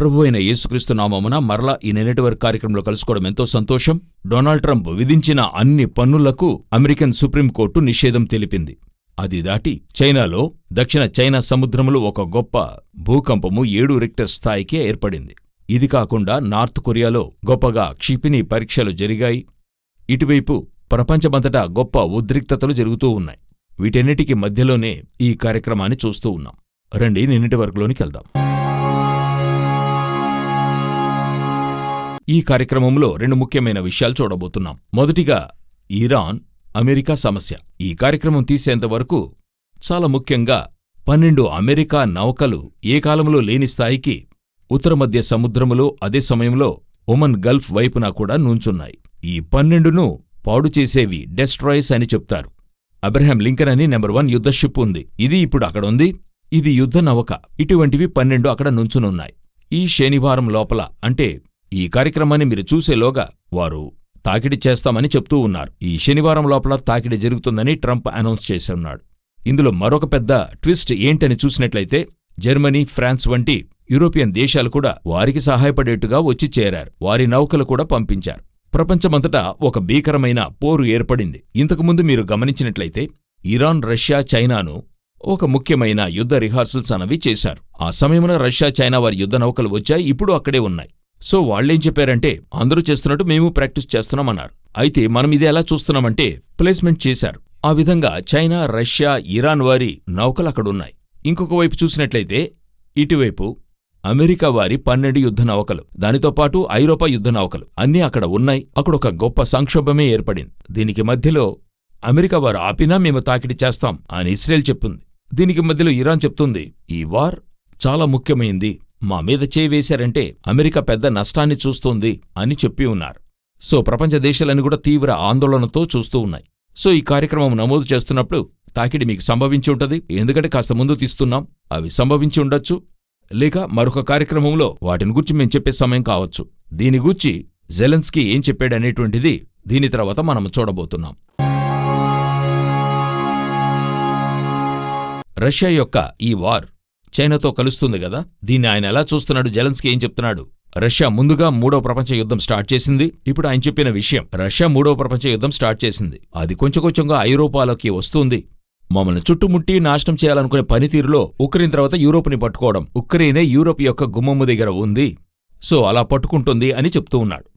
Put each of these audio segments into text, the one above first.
ప్రభువు అయిన యేసుక్రీస్తు నామమున మరలా ఈ నెట్వర్క్ కార్యక్రమంలో కలుసుకోవడం ఎంతో సంతోషం. డొనాల్డ్ ట్రంప్ విధించిన అన్ని పన్నులకు అమెరికన్ సుప్రీంకోర్టు నిషేధం తెలిపింది. అది దాటి చైనాలో దక్షిణ చైనా సముద్రములో ఒక గొప్ప భూకంపము 7 రిక్టర్ స్థాయికి ఏర్పడింది. ఇది కాకుండా నార్త్ కొరియాలో గొప్పగా క్షిపణి పరీక్షలు జరిగాయి. ఇటువైపు ప్రపంచమంతటా గొప్ప ఉద్రిక్తతలు జరుగుతూ ఉన్నాయి. వీటన్నిటికీ మధ్యలోనే ఈ కార్యక్రమాన్ని చూస్తూ ఉన్నాం. రండి నిన్నటి వర్క్లోనికి వెళ్దాం. ఈ కార్యక్రమంలో 2 ముఖ్యమైన విషయాలు చూడబోతున్నాం. మొదటిగా ఇరాన్, అమెరికా సమస్య. ఈ కార్యక్రమం తీసేంతవరకు చాలా ముఖ్యంగా 12 అమెరికా నౌకలు ఏ కాలంలో లేని స్థాయికి ఉత్తర మధ్య సముద్రములో అదే సమయంలో ఒమన్ గల్ఫ్ వైపున కూడా నుంచున్నాయి. ఈ 12ను పాడు చేసేవి డెస్ట్రాయర్స్ అని చెప్తారు. అబ్రహాం లింకన్ అని నెంబర్ 1 యుద్ధ షిప్ ఉంది. ఇది ఇప్పుడు అక్కడుంది. ఇది యుద్ధ నౌక. ఇటువంటివి 12 అక్కడ నుంచునున్నాయి. ఈ శనివారం లోపల, అంటే ఈ కార్యక్రమాన్ని మీరు చూసేలోగా వారు తాకిడి చేస్తామని చెప్తూ ఉన్నారు. ఈ శనివారం లోపల తాకిడి జరుగుతుందని ట్రంప్ అనౌన్స్ చేస్తున్నాడు. ఇందులో మరొక పెద్ద ట్విస్ట్ ఏంటని చూసినట్లయితే జర్మనీ, ఫ్రాన్స్ వంటి యూరోపియన్ దేశాలు కూడా వారికి సహాయపడేట్టుగా వచ్చి చేరారు. వారి నౌకలు కూడా పంపించారు. ప్రపంచమంతటా ఒక భీకరమైన పోరు ఏర్పడింది. ఇంతకుముందు మీరు గమనించినట్లయితే ఇరాన్, రష్యా, చైనాను ఒక ముఖ్యమైన యుద్ధ రిహార్సల్స్ అనేవి చేశారు. ఆ సమయంలో రష్యా, చైనా వారి యుద్ధ నౌకలు వచ్చాయి. ఇప్పుడు అక్కడే ఉన్నాయి. సో వాళ్ళేం చెప్పారంటే అందరూ చేస్తున్నట్టు మేము ప్రాక్టీస్ చేస్తున్నామన్నారు. అయితే మనం ఇది ఎలా చూస్తున్నామంటే ప్లేస్మెంట్ చేశారు. ఆ విధంగా చైనా, రష్యా, ఇరాన్ వారి నౌకలు అక్కడున్నాయి. ఇంకొక వైపు చూసినట్లయితే ఇటువైపు అమెరికా వారి 12 యుద్ధ నౌకలు, దానితో పాటు ఐరోపా యుద్ధ నౌకలు అన్నీ అక్కడ ఉన్నాయి. అక్కడొక గొప్ప సంక్షోభమే ఏర్పడింది. దీనికి మధ్యలో అమెరికా వారు ఆపినా మేము తాకిడి చేస్తాం అని ఇస్రాయెల్ చెప్తుంది. దీనికి మధ్యలో ఇరాన్ చెప్తుంది ఈ వార్ చాలా ముఖ్యమైంది, మా మీద చేవేశారంటే అమెరికా పెద్ద నష్టాన్ని చూస్తోంది అని చెప్పి ఉన్నారు. సో ప్రపంచ దేశాలన్నీ కూడా తీవ్ర ఆందోళనతో చూస్తూ ఉన్నాయి. సో ఈ కార్యక్రమం నమోదు చేస్తున్నప్పుడు తాకిడి మీకు సంభవించి ఉంటది. ఎందుకంటే కాస్త ముందు తీస్తున్నాం. అవి సంభవించి ఉండొచ్చు, లేక మరొక కార్యక్రమంలో వాటిని గూర్చి మేము చెప్పే సమయం కావచ్చు. దీని గూర్చి జెలెన్స్కీ ఏం చెప్పాడనేటువంటిది దీని తర్వాత మనం చూడబోతున్నాం. రష్యా యొక్క ఈ వార్ చైనాతో కలుస్తుంది కదా, దీన్ని ఆయన ఎలా చూస్తున్నాడు? జెలెన్స్కీ ఏం చెప్తున్నాడు? రష్యా ముందుగా 3వ ప్రపంచ యుద్ధం స్టార్ట్ చేసింది. ఇప్పుడు ఆయన చెప్పిన విషయం, రష్యా 3వ ప్రపంచ యుద్ధం స్టార్ట్ చేసింది. అది కొంచెం కొంచెంగా ఐరోపాలోకి వస్తుంది. మమ్మల్ని చుట్టుముట్టి నాశనం చేయాలనుకునే పనితీరులో ఉక్రెయిన్ తర్వాత యూరోప్ని పట్టుకోవడం, ఉక్రెయినే యూరోప్ యొక్క గుమ్మము దగ్గర ఉంది. సో అలా పట్టుకుంటుంది అని చెప్తూ ఉన్నాడు.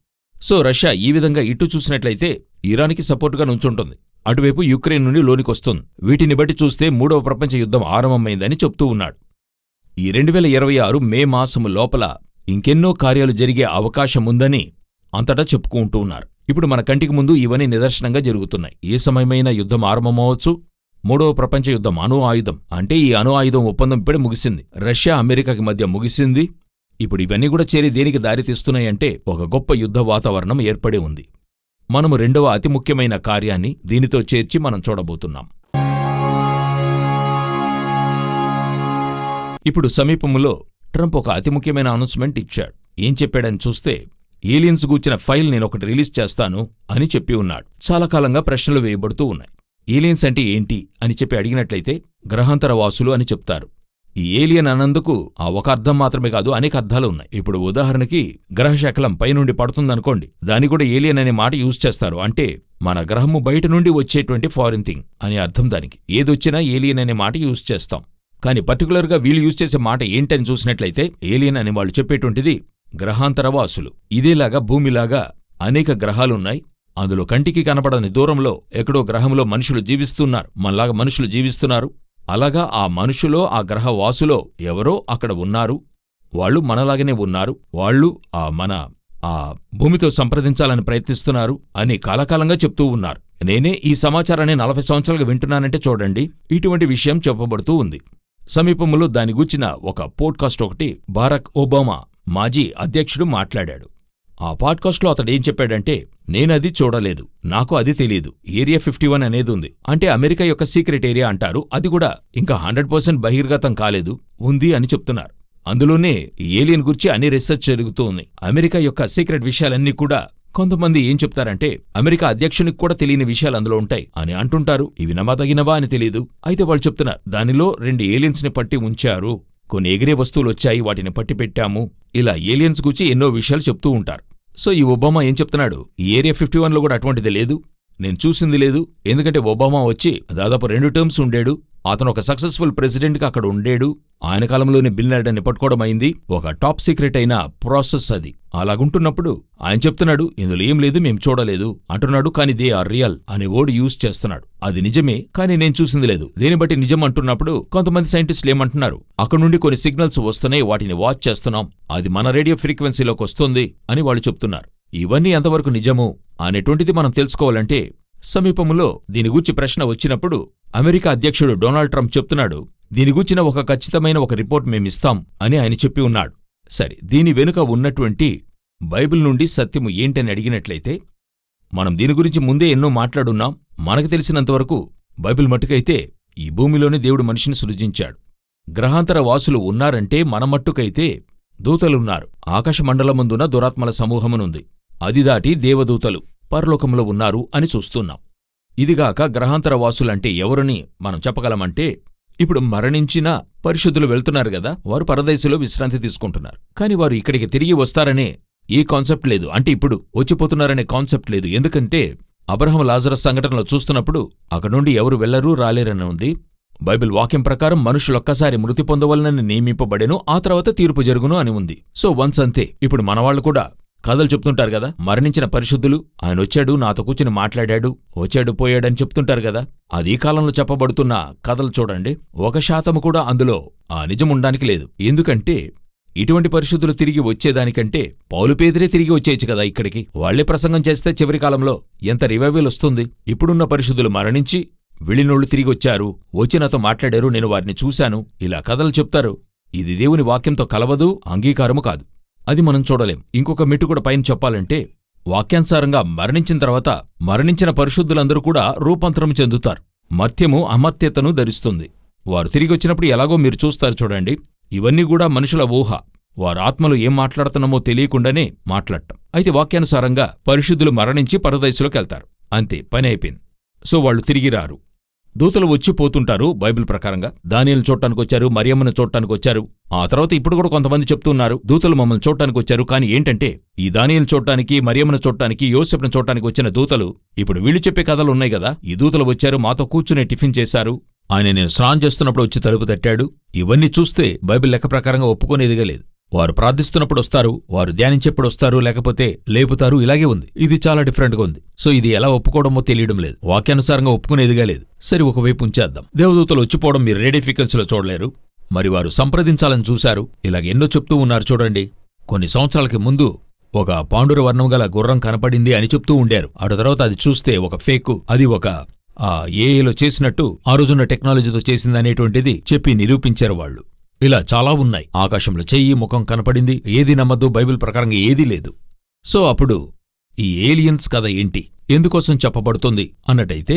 సో రష్యా ఈ విధంగా ఇటు చూసినట్లయితే ఇరాన్కి సపోర్టుగా నుంచుంటుంది. అటువైపు యుక్రెయిన్ నుండి లోనికొస్తుంది. వీటిని బట్టి చూస్తే 3వ ప్రపంచ యుద్ధం ఆరంభమైందని చెప్తూ ఉన్నాడు. ఈ 2026 మే మాసము లోపల ఇంకెన్నో కార్యాలు జరిగే అవకాశముందని అంతటా చెప్పుకుంటూ ఉన్నారు. ఇప్పుడు మన కంటికి ముందు ఇవన్నీ నిదర్శనంగా జరుగుతున్నాయి. ఏ సమయమైనా యుద్ధం ఆరంభమవచ్చు. 3వ ప్రపంచ యుద్ధం, అణు ఆయుధం, అంటే ఈ అణు ఆయుధం ఒప్పందం ఇప్పుడే ముగిసింది. రష్యా, అమెరికాకి మధ్య ముగిసింది. ఇప్పుడు ఇవన్నీ కూడా చేరి దేనికి దారితీస్తున్నాయంటే ఒక గొప్ప యుద్ధ వాతావరణం ఏర్పడి ఉంది. మనము 2వ అతి ముఖ్యమైన కార్యాన్ని దీనితో చేర్చి మనం చూడబోతున్నాం. ఇప్పుడు సమీపంలో ట్రంప్ ఒక అతి ముఖ్యమైన అనౌన్స్మెంట్ ఇచ్చాడు. ఏం చెప్పాడని చూస్తే ఏలియన్స్ గూర్చిన ఫైల్ నేనొకటి రిలీజ్ చేస్తాను అని చెప్పి ఉన్నాడు. చాలా కాలంగా ప్రశ్నలు వేయబడుతూ ఉన్నాయి. ఏలియన్స్ అంటే ఏంటి అని చెప్పి అడిగినట్లయితే గ్రహాంతర వాసులు అని చెప్తారు. ఈ ఏలియన్ అన్నందుకు ఆ ఒక అర్థం మాత్రమే కాదు, అనేక అర్థాలు ఉన్నాయి. ఇప్పుడు ఉదాహరణకి గ్రహశకలం పైనుండి పడుతుందనుకోండి, దాని కూడా ఏలియన్ అనే మాట యూజ్ చేస్తారు. అంటే మన గ్రహము బయట నుండి వచ్చేటువంటి ఫారిన్ థింగ్ అని అర్థం. దానికి ఏదొచ్చినా ఏలియన్ అనే మాట యూజ్ చేస్తాం. కానీ పర్టికులర్గా వీళ్ళు యూజ్ చేసే మాట ఏంటని చూసినట్లయితే ఏలియన్ అని వాళ్ళు చెప్పేటువంటిది గ్రహాంతరవాసులు. ఇదేలాగా భూమిలాగా అనేక గ్రహాలున్నాయి. అందులో కంటికి కనపడని దూరంలో ఎక్కడో గ్రహంలో మనుషులు జీవిస్తున్నారు. మనలాగా మనుషులు జీవిస్తున్నారు. అలాగా ఆ మనుషులో, ఆ గ్రహవాసులో ఎవరో అక్కడ ఉన్నారు. వాళ్ళు మనలాగనే ఉన్నారు. వాళ్ళు మన భూమితో సంప్రదించాలని ప్రయత్నిస్తున్నారు అని కాలకాలంగా చెప్తూ ఉన్నారు. నేనే ఈ సమాచారాన్ని 40 సంవత్సరాలుగా వింటున్నానంటే చూడండి, ఇటువంటి విషయం చెప్పబడుతూ ఉంది. సమీపంలో దాని గూర్చిన ఒక పోడ్కాస్ట్ ఒకటి బారాక్ ఒబామా మాజీ అధ్యక్షుడు మాట్లాడాడు. ఆ పాడ్కాస్ట్లో అతడేం చెప్పాడంటే, నేనది చూడలేదు, నాకు అది తెలీదు. ఏరియా 51 అనేది ఉంది, అంటే అమెరికా యొక్క సీక్రెట్ ఏరియా అంటారు. అది కూడా ఇంకా 100% బహిర్గతం కాలేదు, ఉంది అని చెప్తున్నారు. అందులోనే ఏలియన్ గురించి అన్ని రీసెర్చ్ జరుగుతూ ఉంది. అమెరికా యొక్క సీక్రెట్ విషయాలన్నీ కూడా కొంతమంది ఏం చెప్తారంటే అమెరికా అధ్యక్షునికి కూడా తెలియని విషయాలు అందులో ఉంటాయి అని అంటుంటారు. ఇవి నమ్మదగినవా అని తెలీదు. అయితే వాళ్ళు చెప్తున్నారు దానిలో 2 ఏలియన్స్ ని పట్టి ఉంచారు. కొన్ని ఎగిరే వస్తువులొచ్చాయి, వాటిని పట్టిపెట్టాము, ఇలా ఏలియన్స్ గురించి ఎన్నో విషయాలు చెప్తూ ఉంటారు. సో ఈ ఒబామా ఏం చెప్తున్నాడు, ఈ ఏరియా 51లో కూడా అటువంటిది లేదు, నేను చూసింది లేదు. ఎందుకంటే ఒబామా వచ్చి దాదాపు 2 టర్మ్స్ ఉండేడు, అతను ఒక సక్సెస్ఫుల్ ప్రెసిడెంట్గా అక్కడ ఉండేడు, ఆయన కాలంలోనే బిల్ లాడెన్ని పట్టుకోవడం అయింది, ఒక టాప్ సీక్రెట్ అయిన ప్రాసెస్ అది. అలాగుంటున్నప్పుడు ఆయన చెప్తున్నాడు ఇందులో ఏం లేదు, మేం చూడలేదు అంటున్నాడు. కానీ దే ఆర్ రియల్ అనే వర్డ్ యూజ్ చేస్తున్నాడు. అది నిజమే, కానీ నేను చూసింది లేదు. దేని బట్టి నిజం అంటున్నప్పుడు కొంతమంది సైంటిస్టులు ఏమంటున్నారు, అక్కడ నుండి కొన్ని సిగ్నల్స్ వస్తున్నాయి, వాటిని వాచ్ చేస్తున్నాం, అది మన రేడియో ఫ్రీక్వెన్సీలోకి వస్తుంది అని వాళ్ళు చెప్తున్నారు. ఇవన్నీ ఎంతవరకు నిజము అనేటువంటిది మనం తెలుసుకోవాలంటే, సమీపంలో దీని గూర్చి ప్రశ్న వచ్చినప్పుడు అమెరికా అధ్యక్షుడు డొనాల్డ్ ట్రంప్ చెప్తున్నాడు, దీని గూర్చిన ఒక ఖచ్చితమైన ఒక రిపోర్ట్ మేమిస్తాం అని ఆయన చెప్పి ఉన్నాడు. సరే, దీని వెనుక ఉన్నటువంటి బైబిల్ నుండి సత్యము ఏంటని అడిగినట్లయితే, మనం దీని గురించి ముందే ఎన్నో మాట్లాడున్నాం. మనకు తెలిసినంతవరకు బైబిల్ మట్టుకైతే ఈ భూమిలోనే దేవుడు మనిషిని సృజించాడు. గ్రహాంతర వాసులు ఉన్నారంటే మన మట్టుకైతే దూతలున్నారు. ఆకాశమండలమందున దురాత్మల సమూహమునుంది, అది దాటి దేవదూతలు పరలోకంలో ఉన్నారు అని చూస్తున్నాం. ఇదిగాక గ్రహాంతర వాసులంటే ఎవరని మనం చెప్పగలమంటే, ఇప్పుడు మరణించిన పరిశుద్ధులు వెళ్తున్నారు గదా, వారు పరదేశంలో విశ్రాంతి తీసుకుంటున్నారు. కాని వారు ఇక్కడికి తిరిగి వస్తారనే ఏ కాన్సెప్ట్ లేదు, అంటే ఇప్పుడు వచ్చిపోతున్నారనే కాన్సెప్ట్ లేదు. ఎందుకంటే అబ్రహాము లాజరస్ సంఘటనలో చూస్తున్నప్పుడు అక్కడ నుండి ఎవరు వెళ్లరూ రాలేరని ఉంది. బైబిల్ వాక్యం ప్రకారం మనుషులొక్కసారి మృతి పొందవలనని నియమింపబడెను, ఆ తర్వాత తీర్పు జరుగును అని ఉంది. సో వన్స్ అంతే. ఇప్పుడు మనవాళ్లు కూడా కథలు చెప్తుంటారు కదా, మరణించిన పరిశుద్ధులు ఆయన వచ్చాడు, నాతో కూర్చుని మాట్లాడాడు, వచ్చాడు పోయాడని చెప్తుంటారు కదా. అది ఈ కాలంలో చెప్పబడుతున్న కథలు చూడండి, 1% కూడా అందులో ఆ నిజముండానికి లేదు. ఎందుకంటే ఇటువంటి పరిశుద్ధులు తిరిగి వచ్చేదానికంటే పౌలు పేదరే తిరిగి వచ్చేయచ్చు కదా ఇక్కడికి. వాళ్లే ప్రసంగం చేస్తే చివరి కాలంలో ఎంత రివైవల్ వస్తుంది. ఇప్పుడున్న పరిశుద్ధులు మరణించి వెళ్ళినోళ్లు తిరిగొచ్చారు, వచ్చి నాతో మాట్లాడారు, నేను వారిని చూశాను, ఇలా కథలు చెప్తారు. ఇది దేవుని వాక్యంతో కలవదు, అంగీకారము కాదు. అది మనం చూడలేం. ఇంకొక మెట్టు కూడా పైన చెప్పాలంటే, వాక్యానుసారంగా మరణించిన తర్వాత మరణించిన పరిశుద్ధులందరూ కూడా రూపాంతరం చెందుతారు. మర్త్యము అమర్త్యతను ధరిస్తుంది. వారు తిరిగొచ్చినప్పుడు ఎలాగో మీరు చూస్తారు చూడండి. ఇవన్నీ కూడా మనుషుల ఊహ. వారు ఆత్మలు ఏం మాట్లాడుతున్నామో తెలియకుండానే మాట్లాడటం. అయితే వాక్యానుసారంగా పరిశుద్ధులు మరణించి పరదేశంలోకెళ్తారు, అంతే, పని అయిపోయింది. సో వాళ్ళు తిరిగి రారు. దూతలు వచ్చిపోతుంటారు. బైబిల్ ప్రకారంగా దానియేలును చూడటానికొచ్చారు, మరియమ్మను చూడటానికొచ్చారు. ఆ తర్వాత ఇప్పుడు కూడా కొంతమంది చెప్తున్నారు దూతలు మమ్మల్ని చూడటానికొచ్చారు. కానీ ఏంటంటే ఈ దానియేలును చూడటానికి, మరియమ్మను చూడటానికి, యోసేపును చూడటానికి వచ్చిన దూతలు ఇప్పుడు వీళ్ళు చెప్పే కథలు ఉన్నాయి కదా, ఈ దూతలు వచ్చారు, మాతో కూర్చునే టిఫిన్ చేశారు, ఆయన నేను స్నానం చేస్తున్నప్పుడు వచ్చి తలుపు తట్టాడు. ఇవన్నీ చూస్తే బైబిల్ లెక్క ప్రకారంగా ఒప్పుకునేదిగా లేదు. వారు ప్రార్థిస్తున్నప్పుడు వస్తారు, వారు ధ్యానించేప్పుడు వస్తారు, లేకపోతే లేపుతారు, ఇలాగే ఉంది. ఇది చాలా డిఫరెంట్గా ఉంది. సో ఇది ఎలా ఒప్పుకోవడమో తెలియడం లేదు, వాక్యానుసారంగా ఒప్పుకునేదిగా లేదు. సరే, ఒకవైపు ఉంచేద్దాం. దేవదూతలు వచ్చిపోవడం మీరు రేడియో ఫ్రీక్వెన్సీలో చూడలేరు. మరి వారు సంప్రదించాలని చూశారు, ఇలాగ ఎన్నో చెప్తూ ఉన్నారు చూడండి. కొన్ని సంవత్సరాలకి ముందు ఒక పాండుర వర్ణం గల గుర్రం కనపడింది అని చెప్తూ ఉండారు. అటు తర్వాత అది చూస్తే ఒక ఫేకు, అది ఒక ఏఐలో చేసినట్టు ఆ రోజున్న టెక్నాలజీతో చేసిందనేటువంటిది చెప్పి నిరూపించారు వాళ్ళు. ఇలా చాలా ఉన్నాయి. ఆకాశంలో చెయ్యి, ముఖం కనపడింది, ఏది నమ్మద్దు, బైబిల్ ప్రకారంగా ఏదీ లేదు. సో అప్పుడు ఈ ఏలియన్స్ కథ ఏంటి, ఎందుకోసం చెప్పబడుతుంది అన్నట్టయితే,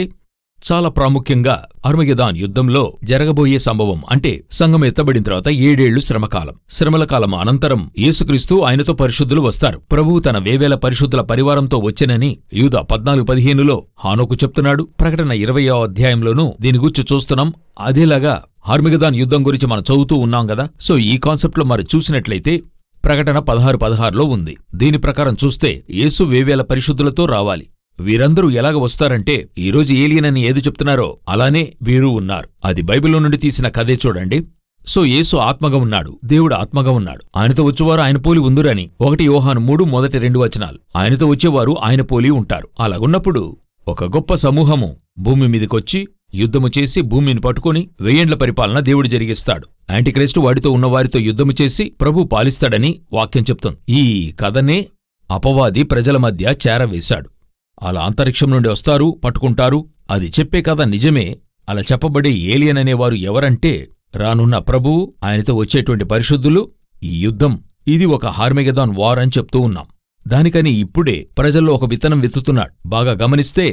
చాలా ప్రాముఖ్యంగా అర్మగెదాన్ యుద్ధంలో జరగబోయే సంభవం. అంటే సంఘం ఎత్తబడిన తర్వాత 7 ఏళ్లు శ్రమకాలం. శ్రమల కాలం అనంతరం యేసుక్రీస్తు, ఆయనతో పరిశుద్ధులు వస్తారు. ప్రభువు తన వేవేల పరిశుద్ధుల పరివారంతో వచ్చెనని యూదా 14:15లో హానోకు చెప్తున్నాడు. ప్రకటన 20వ అధ్యాయంలోనూ దీని గురించి చూస్తున్నాం. అదేలాగా అర్మగెదాన్ యుద్ధం గురించి మనం చదువుతూ ఉన్నాం కదా. సో ఈ కాన్సెప్ట్లో మరి చూసినట్లయితే ప్రకటన 16:16లో ఉంది. దీని ప్రకారం చూస్తే యేసు వేవేల పరిశుద్ధులతో రావాలి. వీరందరూ ఎలాగ వస్తారంటే, ఈరోజు ఏలియన్ అని ఏది చెప్తున్నారో అలానే వీరు ఉన్నారు. అది బైబిల్లో నుండి తీసిన కథే చూడండి. సో యేసు ఆత్మగా ఉన్నాడు, దేవుడు ఆత్మగా ఉన్నాడు. ఆయనతో వచ్చేవారు ఆయన పోలి ఉందురని 1 యోహాను 3 మొదటి 2 వచనాలు. ఆయనతో వచ్చేవారు ఆయన పోలి ఉంటారు. అలాగున్నప్పుడు ఒక గొప్ప సమూహము భూమి మీదకొచ్చి యుద్ధము చేసి భూమిని పట్టుకుని 1000 ఏండ్ల పరిపాలన దేవుడు జరిగిస్తాడు. యాంటిక్రైస్టు వాడితో ఉన్నవారితో యుద్ధము చేసి ప్రభు పాలిస్తాడని వాక్యం చెప్తుంది. ఈ కథనే అపవాది ప్రజల మధ్య చేరవేశాడు. అలా అంతరిక్షం నుండి వస్తారు, పట్టుకుంటారు. అది చెప్పే కథ నిజమే. అలా చెప్పబడే ఏలియన్ అనేవారు ఎవరంటే, రానున్న ప్రభువు, ఆయనతో వచ్చేటువంటి పరిశుద్ధులు, ఈ యుద్ధం, ఇది ఒక హార్మెగెదాన్ వార్ అని చెప్తూ ఉన్నాం. దానికని ఇప్పుడే ప్రజల్లో ఒక విత్తనం విత్తుతున్నాడు. బాగా గమనిస్తే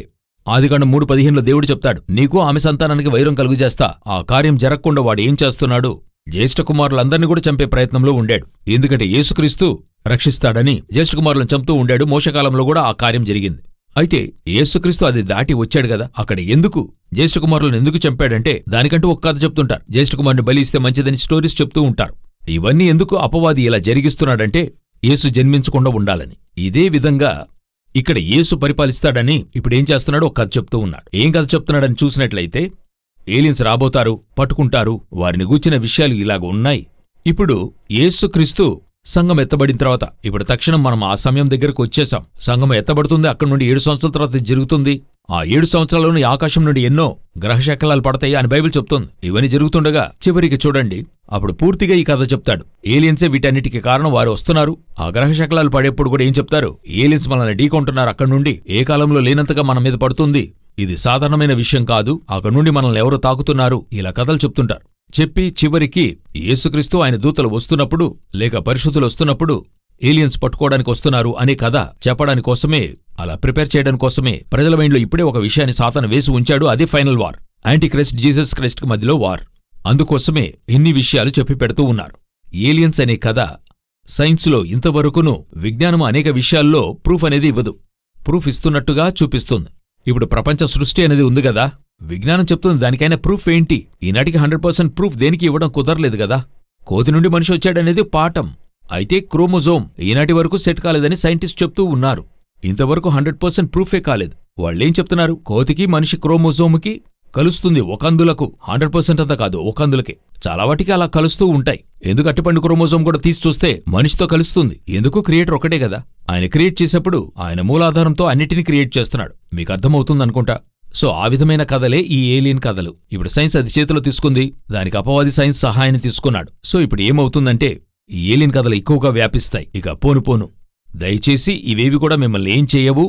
ఆదికాండం 3:15లో దేవుడు చెప్తాడు, నీకు ఆమె సంతానానికి వైరం కలుగుజేస్తా. ఆ కార్యం జరగకుండా వాడు ఏం చేస్తున్నాడు, జ్యేష్ఠకుమారులందర్నీ కూడా చంపే ప్రయత్నంలో ఉండాడు. ఎందుకంటే యేసుక్రీస్తు రక్షిస్తాడని జ్యేష్ఠకుమారులను చంపుతూ ఉండాడు. మోషకాలంలో కూడా ఆ కార్యం జరిగింది. అయితే యేసుక్రీస్తు అది దాటి వచ్చాడు గదా, అక్కడ ఎందుకు జ్యేష్ఠకుమారులను ఎందుకు చంపాడంటే దానికంటూ ఒక కథ చెప్తుంటారు. జ్యేష్ఠకుమారుని బలి ఇస్తే మంచిదని స్టోరీస్ చెప్తూ ఉంటారు. ఇవన్నీ ఎందుకు అపవాది ఇలా జరిగిస్తున్నాడంటే యేసు జన్మించకుండా ఉండాలని. ఇదే విధంగా ఇక్కడ యేసు పరిపాలిస్తాడని ఇప్పుడేం చేస్తున్నాడో ఒక కథ చెప్తూ ఉన్నాడు. ఏం కథ చెప్తున్నాడని చూసినట్లయితే ఏలియన్స్ రాబోతారు, పట్టుకుంటారు, వారిని గూర్చిన విషయాలు ఇలాగ ఉన్నాయి. ఇప్పుడు యేసుక్రీస్తు సంఘం ఎత్తబడిన తర్వాత ఇప్పుడు తక్షణం మనం ఆ సమయం దగ్గరకు వచ్చేసాం. సంఘం ఎత్తబడుతుంది, అక్కడి నుండి 7 సంవత్సరాల తర్వాత జరుగుతుంది. ఆ 7 సంవత్సరాల్లోని ఆకాశం నుండి ఎన్నో గ్రహశకలాలు పడతాయి అని బైబిల్ చెప్తోంది. ఇవన్నీ జరుగుతుండగా చివరికి చూడండి, అప్పుడు పూర్తిగా ఈ కథ చెప్తాడు. ఏలియన్సే వీటన్నిటికీ కారణం, వారు వస్తున్నారు. ఆ గ్రహశకలాలు పడేప్పుడు కూడా ఏం చెప్తారు? ఏలియన్స్ మనల్ని ఢీకొంటున్నారు, అక్కడి నుండి ఏ కాలంలో లేనంతగా మన మీద పడుతుంది, ఇది సాధారణమైన విషయం కాదు, అక్కడి నుండి మనల్ని ఎవరో తాకుతున్నారు, ఇలా కథలు చెప్తుంటారు. చెప్పి చివరికి యేసుక్రీస్తు ఆయన దూతలు వస్తున్నప్పుడు లేక పరిశుద్ధులు వస్తున్నప్పుడు ఏలియన్స్ పట్టుకోవడానికి వస్తున్నారు అనే కథ చెప్పడానికోసమే, అలా ప్రిపేర్ చేయడం కోసమే ప్రజల మైండ్లో ఇప్పుడే ఒక విషయాన్ని సాతాను వేసి ఉంచాడు. అదే final war, anti Christ Jesus Christ కి మధ్యలో వార్. అందుకోసమే ఇన్ని విషయాలు చెప్పి పెడుతూ ఉన్నారు. ఏలియన్స్ అనే కథ సైన్స్లో ఇంతవరకును విజ్ఞానం అనేక విషయాల్లో ప్రూఫ్ అనేది ఇవ్వదు, ప్రూఫ్ ఇస్తున్నట్టుగా చూపిస్తుంది. ఇప్పుడు ప్రపంచ సృష్టి అనేది ఉంది గదా, విజ్ఞానం చెప్తుంది, దానికైనా ప్రూఫ్ ఏంటి? ఈనాటికి 100% ప్రూఫ్ దేనికి ఇవ్వడం కుదరలేదు గదా. కోతి నుండి మనిషి వచ్చాడనేది పాఠం, అయితే క్రోమోజోమ్ ఈనాటి వరకు సెట్ కాలేదని సైంటిస్ట్ చెప్తూ ఉన్నారు. ఇంతవరకు 100% ప్రూఫే కాలేదు. వాళ్ళేం చెప్తున్నారు? కోతికి మనిషి క్రోమోజోముకి కలుస్తుంది ఒకందులకు, 100% అంతా కాదు, ఒకందులకే. చాలా వాటికి అలా కలుస్తూ ఉంటాయి. ఎందుకు అట్టిపండు క్రోమోజోమ్ కూడా తీసి చూస్తే మనిషితో కలుస్తుంది? ఎందుకు? క్రియేటర్ ఒకటే కదా. ఆయన క్రియేట్ చేసేప్పుడు ఆయన మూలాధారంతో అన్నిటినీ క్రియేట్ చేస్తున్నాడు. మీకు అర్థమవుతుందనుకుంటా. సో ఆ విధమైన కథలే ఈ ఏలియన్ కథలు. ఇప్పుడు సైన్స్ అది చేతిలో తీసుకుంది, దానికి అపవాది సైన్స్ సహాయాన్ని తీసుకున్నాడు. సో ఇప్పుడు ఏమవుతుందంటే ఈ ఏలియన్ కథలు ఎక్కువగా వ్యాపిస్తాయి. ఇక పోను దయచేసి ఇవేవి కూడా మిమ్మల్ని ఏం చేయవు.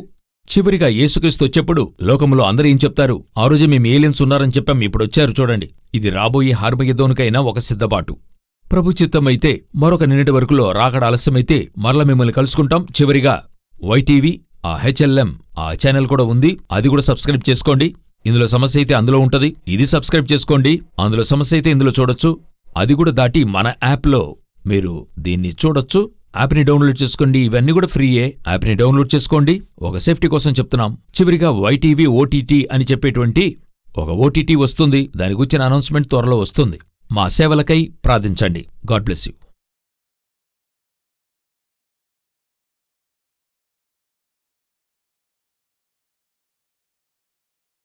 చివరిగా యేసుక్రీస్తు వచ్చేప్పుడు లోకంలో అందరూ ఏం చెప్తారు? ఆ రోజే మేము ఏలియన్స్ ఉన్నారని చెప్పాం, ఇప్పుడొచ్చారు చూడండి. ఇది రాబోయే హార్బగెద్దోనుకైనా ఒక సిద్ధపాటు. ప్రభు చిత్తమైతే మరొక నిన్నటి వరకులో రాకడ ఆలస్యమైతే మరల మిమ్మల్ని కలుసుకుంటాం. చివరిగా వైటీవీ, ఆ హెచ్ఎల్ఎం ఆ ఛానల్ కూడా ఉంది, అది కూడా సబ్స్క్రైబ్ చేసుకోండి. ఇందులో సమస్య అయితే అందులో ఉంటది, ఇది సబ్స్క్రైబ్ చేసుకోండి. అందులో సమస్య అయితే ఇందులో చూడొచ్చు. అది కూడా దాటి మన యాప్లో మీరు దీన్ని చూడొచ్చు. యాప్ని డౌన్లోడ్ చేసుకోండి. ఇవన్నీ కూడా ఫ్రీయే. యాప్ని డౌన్లోడ్ చేసుకోండి. ఒక సేఫ్టీ కోసం చెప్తున్నాం. చివరిగా వైటీవీ ఓటీటీ అని చెప్పేటువంటి ఒక ఓటీటీ వస్తుంది. దాని గురించిన అనౌన్స్మెంట్ త్వరలో వస్తుంది. మా సేవలకై ప్రార్థించండి. God bless you.